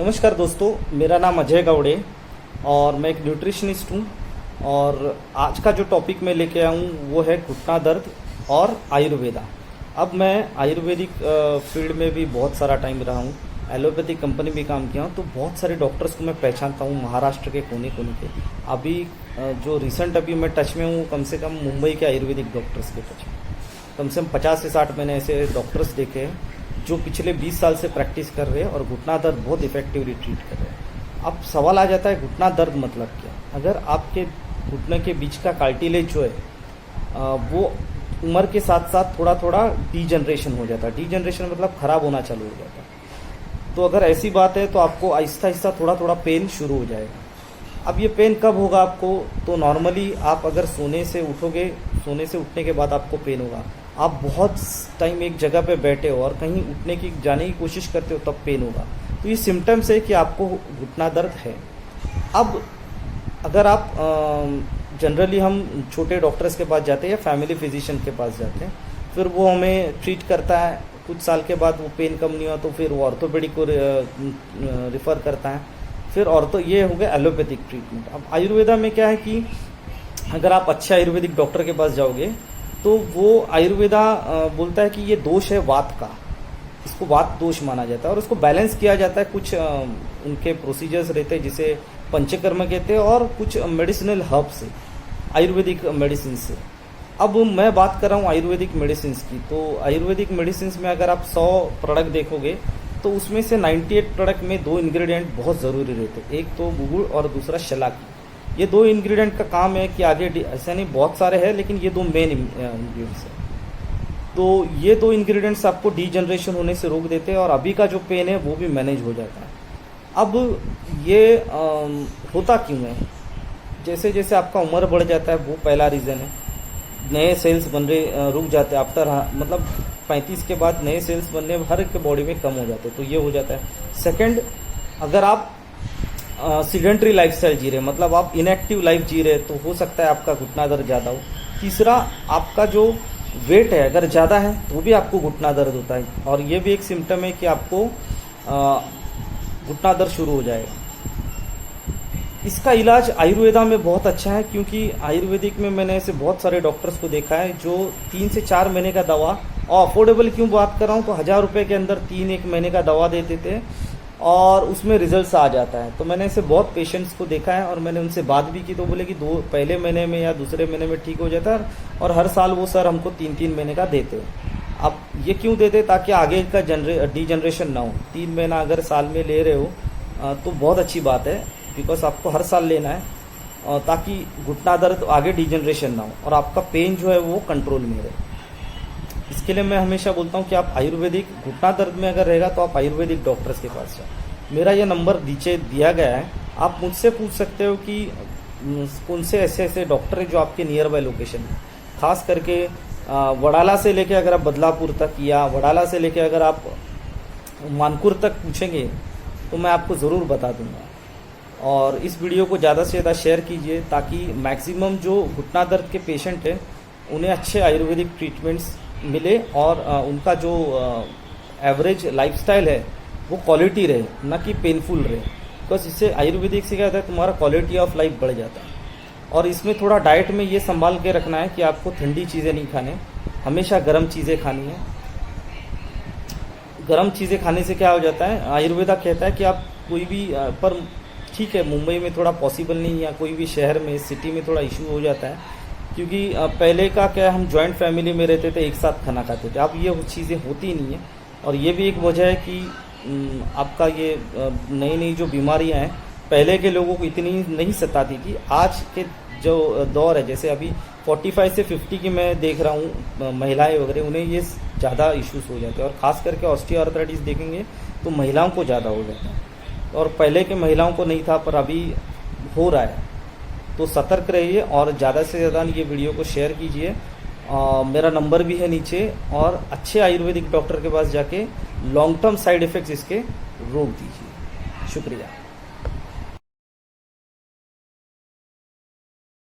नमस्कार दोस्तों, मेरा नाम अजय गौड़े और मैं एक न्यूट्रिशनिस्ट हूँ। और आज का जो टॉपिक मैं लेके आया हूँ वो है घुटना दर्द और आयुर्वेदा। अब मैं आयुर्वेदिक फील्ड में भी बहुत सारा टाइम रहा हूँ, एलोपैथिक कंपनी में काम किया हूँ, तो बहुत सारे डॉक्टर्स को मैं पहचानता हूँ महाराष्ट्र के कोने कोने के। अभी जो रिसेंट अभी मैं टच में हूँ, कम से कम मुंबई के आयुर्वेदिक डॉक्टर्स के टच में कम से कम 50 से 60 मैंने ऐसे डॉक्टर्स देखे हैं जो पिछले 20 साल से प्रैक्टिस कर रहे हैं और घुटना दर्द बहुत इफेक्टिवली ट्रीट कर रहे हैं। अब सवाल आ जाता है घुटना दर्द मतलब क्या। अगर आपके घुटने के बीच का कार्टिलेज जो है वो उम्र के साथ साथ थोड़ा थोड़ा डीजनरेशन हो जाता है। डीजनरेशन मतलब खराब होना चालू हो जाता है। तो अगर ऐसी बात है तो आपको आहिस्ता आहिस्ता थोड़ा थोड़ा पेन शुरू हो जाएगा। अब ये पेन कब होगा आपको, तो नॉर्मली आप अगर सोने से उठोगे, सोने से उठने के बाद आपको पेन होगा। आप बहुत टाइम एक जगह पे बैठे हो और कहीं उठने की जाने की कोशिश करते हो तब पेन होगा। तो ये सिम्टम्स है कि आपको घुटना दर्द है। अब अगर आप जनरली हम छोटे डॉक्टर्स के पास जाते हैं या फैमिली फिजिशियन के पास जाते हैं, फिर वो हमें ट्रीट करता है। कुछ साल के बाद वो पेन कम नहीं हुआ तो फिर वो ऑर्थोपेडिक को रिफ़र करता है। फिर ये हो गया एलोपैथिक ट्रीटमेंट। अब आयुर्वेदा में क्या है कि अगर आप अच्छे आयुर्वेदिक डॉक्टर के पास जाओगे तो वो आयुर्वेदा बोलता है कि ये दोष है वात का, इसको वात दोष माना जाता है और उसको बैलेंस किया जाता है। कुछ उनके प्रोसीजर्स रहते हैं जिसे पंचकर्म कहते हैं और कुछ मेडिसिनल हर्ब से, आयुर्वेदिक मेडिसिन से। अब मैं बात कर रहा हूँ आयुर्वेदिक मेडिसिन की। तो आयुर्वेदिक मेडिसिन में अगर आप 100 प्रोडक्ट देखोगे तो उसमें से 98 प्रोडक्ट में 2 इंग्रेडिएंट बहुत ज़रूरी रहते हैं। एक तो गुगुड़ और दूसरा शलाकी। ये 2 इंग्रेडिएंट का काम है कि आगे ऐसा नहीं बहुत सारे हैं, लेकिन ये 2 मेन इंग्रेडिएंट्स हैं। तो ये 2 इंग्रेडिएंट्स आपको डीजनरेशन होने से रोक देते हैं और अभी का जो पेन है वो भी मैनेज हो जाता है। अब ये होता क्यों है, जैसे जैसे आपका उम्र बढ़ जाता है वो पहला रीज़न है। नए सेल्स बन रहे रुक जाते हैं आफ्टर, मतलब 35 के बाद नए सेल्स बनने हर एक बॉडी में कम हो जाते हैं, तो ये हो जाता है। सेकंड, अगर आप सीडेंट्री लाइफस्टाइल जी रहे, मतलब आप इनएक्टिव लाइफ जी रहे, तो हो सकता है आपका घुटना दर्द ज़्यादा हो। तीसरा, आपका जो वेट है अगर ज़्यादा है तो भी आपको घुटना दर्द होता है और ये भी एक सिम्टम है कि आपको घुटना दर्द शुरू हो जाएगा। इसका इलाज आयुर्वेदा में बहुत अच्छा है, क्योंकि आयुर्वेदिक में मैंने ऐसे बहुत सारे डॉक्टर्स को देखा है जो 3 से 4 महीने का दवा, और अफोर्डेबल क्यों बात कर रहा हूँ, तो 1000 रुपये के अंदर 3-1 महीने का दवा देते थे और उसमें रिजल्ट्स आ जाता है। तो मैंने ऐसे बहुत पेशेंट्स को देखा है और मैंने उनसे बात भी की, तो बोले कि पहले महीने में या दूसरे महीने में ठीक हो जाता है और हर साल वो सर हमको 3-3 महीने का देते हैं। अब ये क्यों देते, ताकि आगे का डीजनरेशन ना हो। 3 महीना अगर साल में ले रहे हो तो बहुत अच्छी बात है, बिकॉज आपको हर साल लेना है ताकि घुटना दर्द आगे डीजनरेशन ना हो और आपका पेन जो है वो कंट्रोल में रहे। इसके लिए मैं हमेशा बोलता हूँ कि आप आयुर्वेदिक घुटना दर्द में अगर रहेगा तो आप आयुर्वेदिक डॉक्टर्स के पास जाओ। मेरा ये नंबर नीचे दिया गया है, आप मुझसे पूछ सकते हो कि कौन से ऐसे ऐसे डॉक्टर हैं जो आपके नियर बाय लोकेशन में, खास करके वडाला से लेके अगर आप बदलापुर तक या वडाला से लेके अगर आप मानकुर तक पूछेंगे तो मैं आपको ज़रूर बता दूंगा। और इस वीडियो को ज़्यादा से ज़्यादा शेयर कीजिए ताकि मैक्सिमम जो घुटना दर्द के पेशेंट हैं उन्हें अच्छे आयुर्वेदिक ट्रीटमेंट्स मिले और उनका जो एवरेज लाइफस्टाइल है वो क्वालिटी रहे, ना कि पेनफुल रहे। बिकॉज इससे आयुर्वेदिक से क्या होता है, तुम्हारा क्वालिटी ऑफ लाइफ बढ़ जाता है। और इसमें थोड़ा डाइट में ये संभाल के रखना है कि आपको ठंडी चीज़ें नहीं खाने, हमेशा गर्म चीज़ें खानी है। गर्म चीज़ें खाने से क्या हो जाता है, आयुर्वेदा कहता है कि आप कोई भी पर ठीक है, मुंबई में थोड़ा पॉसिबल नहीं, या कोई भी शहर में सिटी में थोड़ा इशू हो जाता है, क्योंकि पहले का क्या, हम जॉइंट फैमिली में रहते थे, एक साथ खाना खाते थे। अब ये चीज़ें होती नहीं है और ये भी एक वजह है कि आपका ये नई नई जो बीमारियां हैं पहले के लोगों को इतनी नहीं सताती थी। आज के जो दौर है, जैसे अभी 45 से 50 की मैं देख रहा हूँ महिलाएं वगैरह, उन्हें ये ज़्यादा इश्यूज हो जाते हैं। और ख़ास करके ऑस्टियोआर्थराइटिस देखेंगे तो महिलाओं को ज़्यादा हो जाता है और पहले के महिलाओं को नहीं था, पर अभी हो रहा है। तो सतर्क रहिए और ज़्यादा से ज़्यादा ये वीडियो को शेयर कीजिए। मेरा नंबर भी है नीचे, और अच्छे आयुर्वेदिक डॉक्टर के पास जाके लॉन्ग टर्म साइड इफ़ेक्ट्स इसके रोक दीजिए। शुक्रिया।